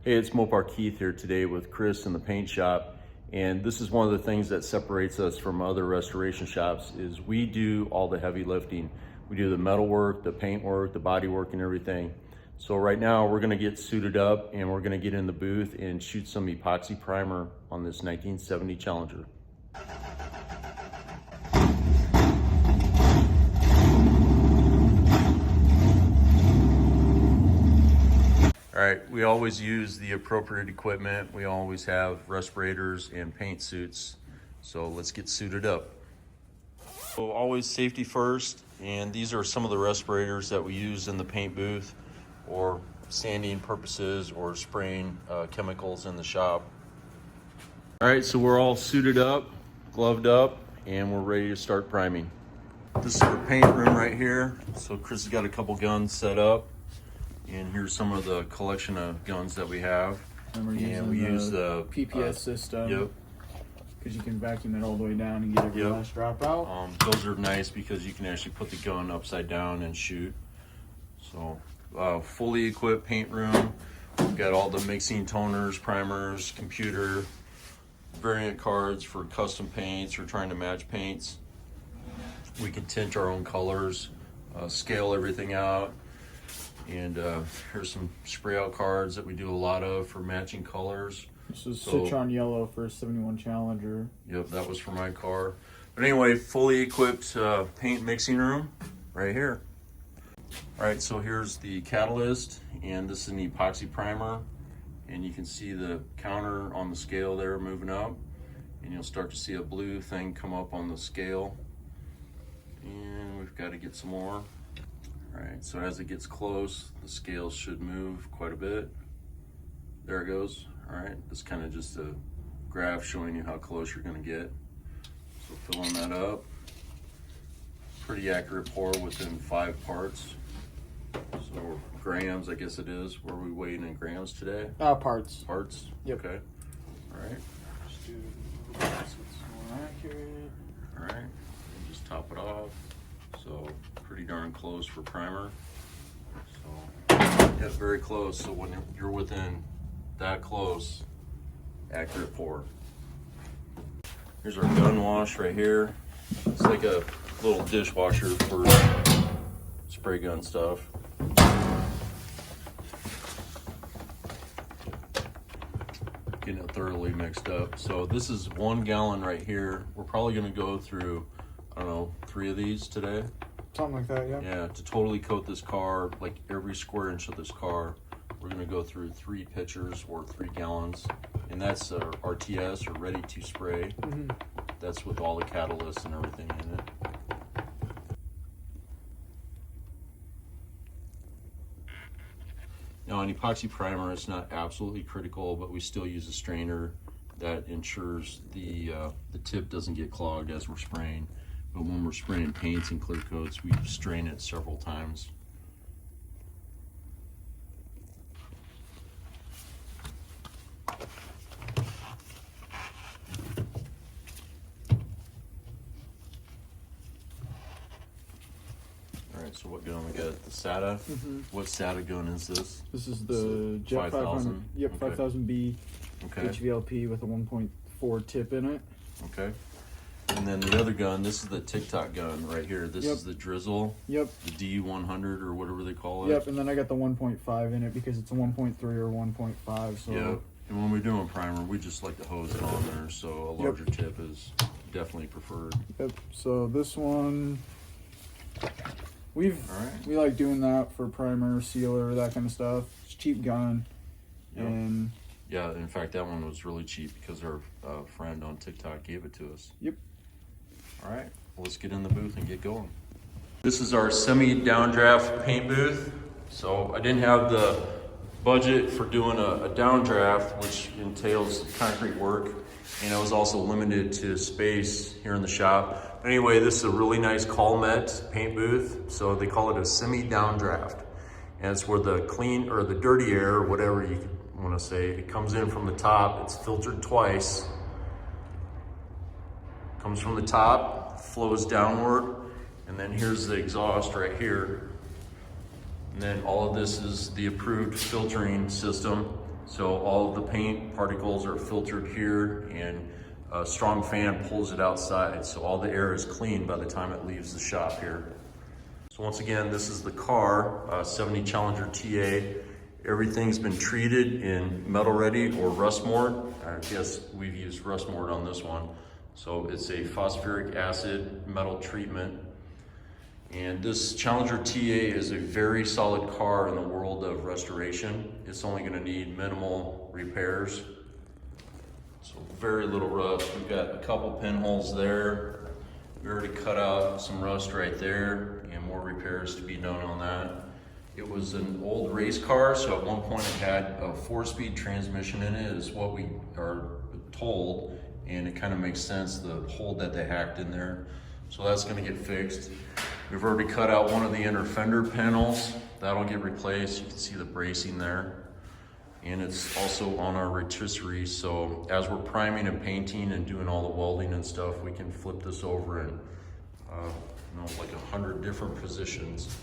Hey, it's Mopar Keith here today with Chris in the paint shop. And this is one of the things that separates us from other restoration shops is we do all the heavy lifting. We do the metal work, the paint work, the body work and everything. So right now we're gonna get suited up and we're gonna get in the booth and shoot some epoxy primer on this 1970 Challenger. All right, we always use the appropriate equipment. We always have respirators and paint suits. So let's get suited up. So always safety first. And these are some of the respirators that we use in the paint booth or sanding purposes or spraying chemicals in the shop. All right, so we're all suited up, gloved up, and we're ready to start priming. This is our paint room right here. So Chris has got a couple guns set up. And here's some of the collection of guns that we have. And we use the PPS system. Yep. Because you can vacuum it all the way down and get every last drop out. Those are nice because you can actually put the gun upside down and shoot. So fully equipped paint room. We've got all the mixing toners, primers, computer, variant cards for custom paints or trying to match paints. We can tint our own colors, scale everything out. And here's some spray out cards that we do a lot of for matching colors. This is Citron Yellow for 71 Challenger. Yep, that was for my car. But anyway, fully equipped paint mixing room right here. All right, so here's the catalyst, and this is an epoxy primer. And you can see the counter on the scale there moving up. And you'll start to see a blue thing come up on the scale. And we've got to get some more. All right, so as it gets close, the scale should move quite a bit. There it goes. All right, it's kind of just a graph showing you how close you're gonna get. So filling that up. Pretty accurate pour within 5 parts. So grams, I guess it is. Where are we weighing in grams today? Parts. Parts? Yep. Okay. All right. Just do a little bit so it's more accurate. All right, and just top it off. So pretty darn close for primer. So yeah, very close. So when you're within that close, accurate pour. Here's our gun wash right here. It's like a little dishwasher for spray gun stuff. Getting it thoroughly mixed up. So this is 1 gallon right here. We're probably gonna go through, I don't know, 3 of these today. Something like that, yeah. Yeah, to totally coat this car, like every square inch of this car, we're gonna go through 3 pitchers or 3 gallons. And that's RTS, or ready to spray. That's with all the catalysts and everything in it. Now an epoxy primer, it's not absolutely critical, but we still use a strainer that ensures the tip doesn't get clogged as we're spraying. But when we're spraying paints and clear coats, we strain it several times. All right, so what gun we got? The SATA? What SATA gun is this? This is the Jet 500. Yep, Okay. 5000B Okay. HVLP with a 1.4 tip in it. Okay. And then the other gun, this is the TikTok gun right here. This is the Drizzle. Yep. The D100 or whatever they call it. Yep, and then I got the 1.5 in it because it's a 1.3 or 1.5. So. Yep. And when we're doing primer, we just like to hose it on there. So a larger tip is definitely preferred. Yep. So this one, we like doing that for primer, sealer, that kind of stuff. It's a cheap gun, and yeah. In fact, that one was really cheap because our friend on TikTok gave it to us. Yep. All right, well, let's get in the booth and get going. This is our semi-downdraft paint booth. So I didn't have the budget for doing a downdraft, which entails concrete work, and I was also limited to space here in the shop. Anyway, this is a really nice Colmet paint booth. So they call it a semi-downdraft. And it's where the clean or the dirty air, or whatever you want to say, it comes in from the top. It's filtered twice. Comes from the top, flows downward, and then here's the exhaust right here. And then all of this is the approved filtering system So all of the paint particles are filtered here, and a strong fan pulls it outside. So all the air is clean by the time it leaves the shop here. So once again, this is the car, 70 Challenger TA. Everything's been treated in metal ready or rust mort. I guess we've used rust mort on this one. So it's a phosphoric acid metal treatment. And this Challenger TA is a very solid car in the world of restoration. It's only gonna need minimal repairs. So very little rust. We've got a couple pinholes there. We already cut out some rust right there, and more repairs to be done on that. It was an old race car, so at one point it had a 4-speed transmission in it, is what we are told, and it kind of makes sense, the hole that they hacked in there. So that's gonna get fixed. We've already cut out one of the inner fender panels. That'll get replaced. You can see the bracing there. And it's also on our rotisserie, so as we're priming and painting and doing all the welding and stuff, we can flip this over in like 100 different positions.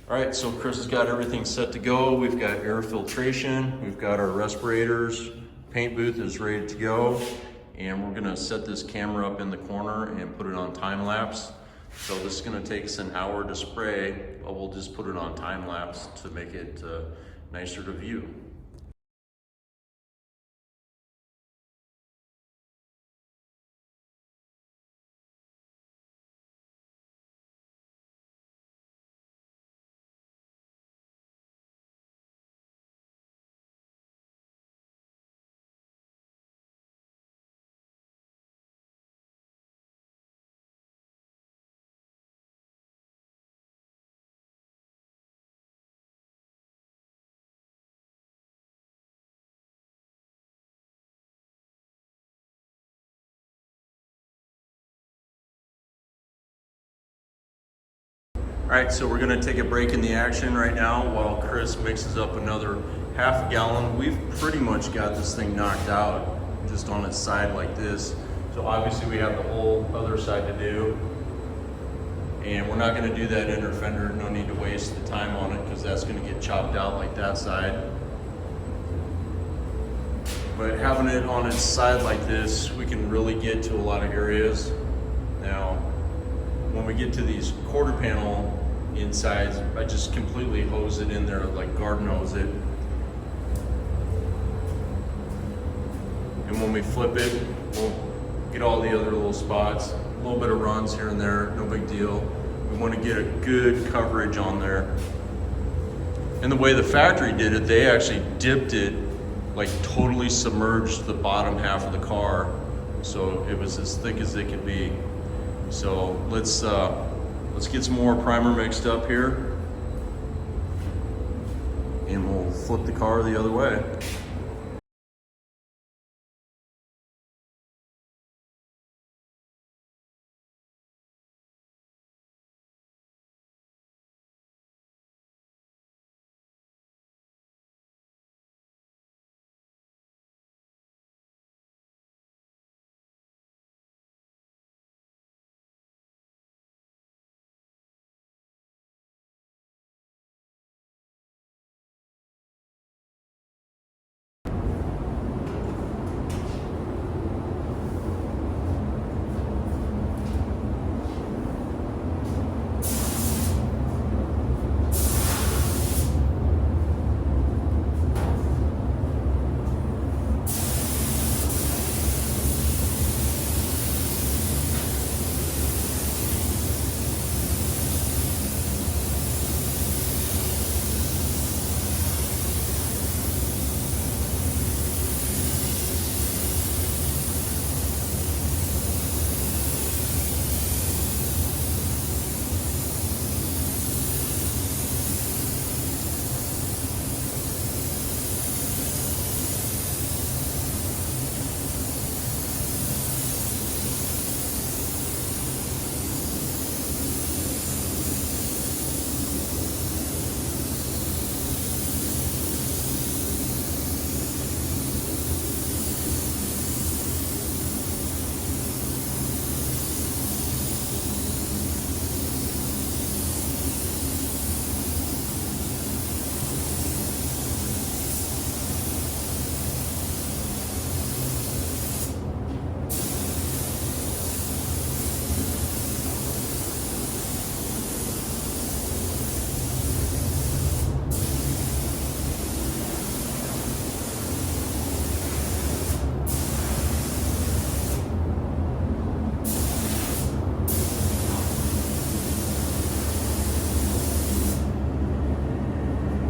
All right, so Chris has got everything set to go. We've got air filtration, we've got our respirators, paint booth is ready to go, and we're gonna set this camera up in the corner and put it on time lapse. So this is gonna take us an hour to spray, but we'll just put it on time lapse to make it nicer to view. All right, so we're gonna take a break in the action right now while Chris mixes up another half a gallon. We've pretty much got this thing knocked out just on its side like this. So obviously we have the whole other side to do. And we're not gonna do that inner fender, no need to waste the time on it because that's gonna get chopped out like that side. But having it on its side like this, we can really get to a lot of areas. Now, when we get to these quarter panel insides, I just completely hose it in there, like garden hose it. And when we flip it, we'll get all the other little spots, a little bit of runs here and there, no big deal. We want to get a good coverage on there. And the way the factory did it, they actually dipped it, like totally submerged the bottom half of the car. So it was as thick as it could be. So let's get some more primer mixed up here, and we'll flip the car the other way.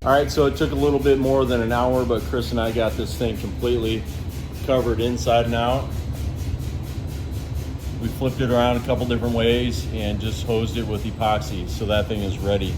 All right, so it took a little bit more than an hour, but Chris and I got this thing completely covered inside and out. We flipped it around a couple different ways and just hosed it with epoxy, so that thing is ready.